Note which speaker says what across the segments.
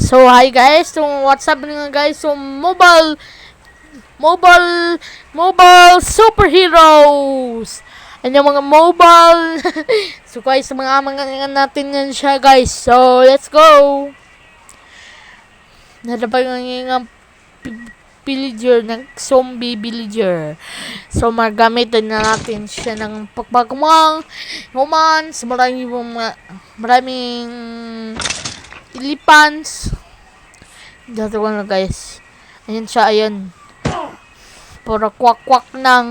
Speaker 1: So, hi guys. So, what's up nga guys? So, mobile, mobile superheroes. Ano yung mga mobile? So, guys, mga natin yan siya, guys. So, let's go. Nadapag ng villager, ng zombie villager. So, magamitin na natin siya ng pagpagumang humans, maraming ilipans. Dito ko na guys. Ayan siya, ayan. Para kwak-kwak ng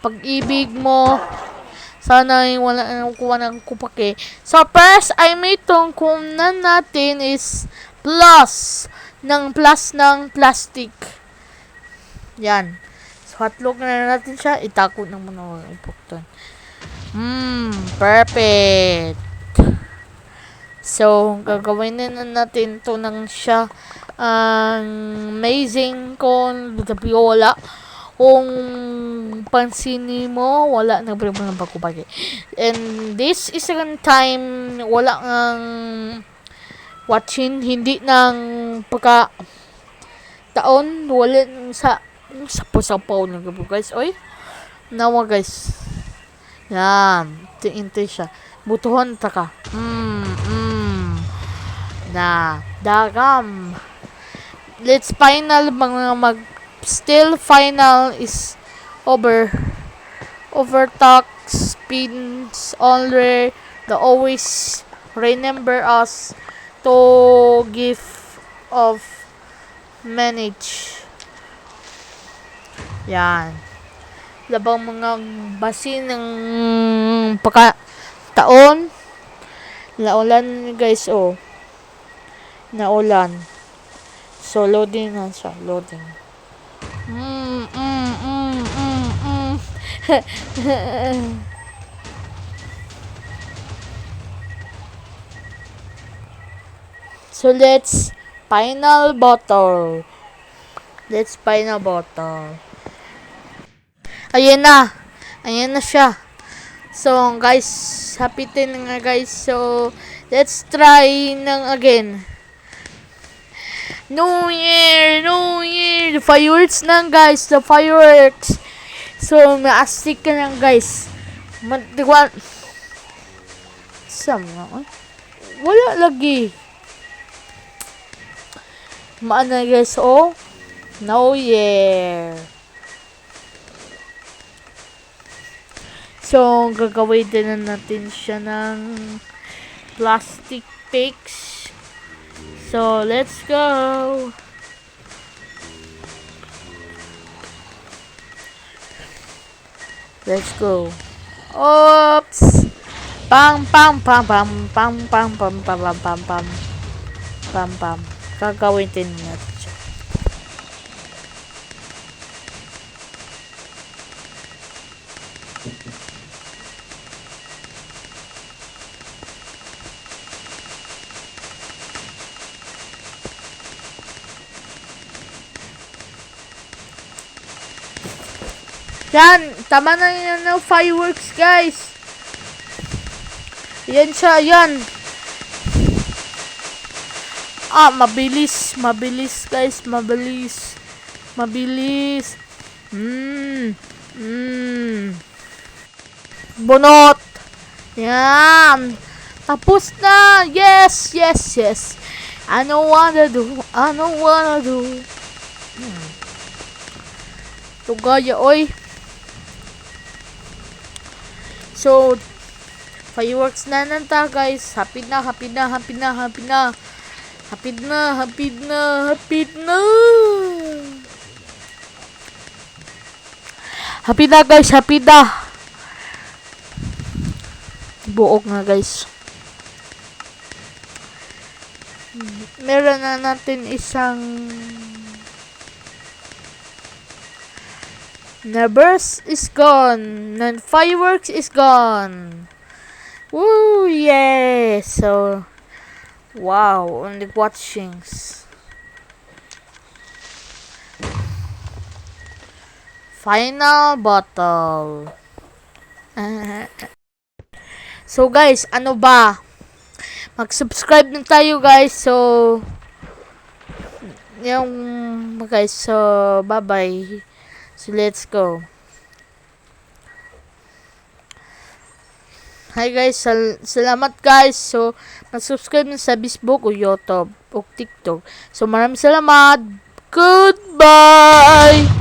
Speaker 1: pag-ibig mo. Sana yung wala nang kuha ng kupake. So, first, ay may itong kunan natin is plus ng plastic. Yan. So, hatlog na natin siya. Itako ng mga ipukton. Perfect. So, gagawin na natin to ng siya amazing kung wala. Kung pansinin mo, wala na problema ng pagkubagi. And this is second time, wala ng watching, hindi ng pagka taon, wala sa sapo-sapo ng gabi guys. Oy, nawa guys. Yan, tingin siya. Butuhan ta ka. Na, dagam. Let's final still final is over talk spins already the always remember us to give of manage yan labang mga basin ng taon naulan guys naulan so loading na siya loading So let's final bottle. Ayan na. Ayan na siya. So guys, hapitin nga guys. So let's try nang again. New Year! The fireworks na guys, the fireworks. So, maastig ka lang guys. Matiwan. Sama. Wala lagi. Maana guys, New Year. So, gagawin din na natin siya ng plastic pigs. So, let's go. Let's go. Oops. Pam pam pam pam pam pam pam pam pam pam pam pam pam. Gagawin din natin siya. Yan, tama na yan ng fireworks guys. Yan siya, yan. Mabilis guys, mabilis. Bunot. Yan. Tapos na. Yes. I don't wanna do. Tugaya, oy. So, fireworks na nanta guys. Hapid na. Hapid na guys, hapid na. Buok nga guys. Meron na natin isang the burst is gone. The fireworks is gone. Woo, yeah. So, wow, on the watchings. Final bottle. So guys, ano ba? mag-subscribe na tayo guys. So, yung guys, so bye-bye. So, let's go. Hi guys, salamat guys. So, mag-subscribe na sa Facebook o YouTube o TikTok. So, maraming salamat. Goodbye!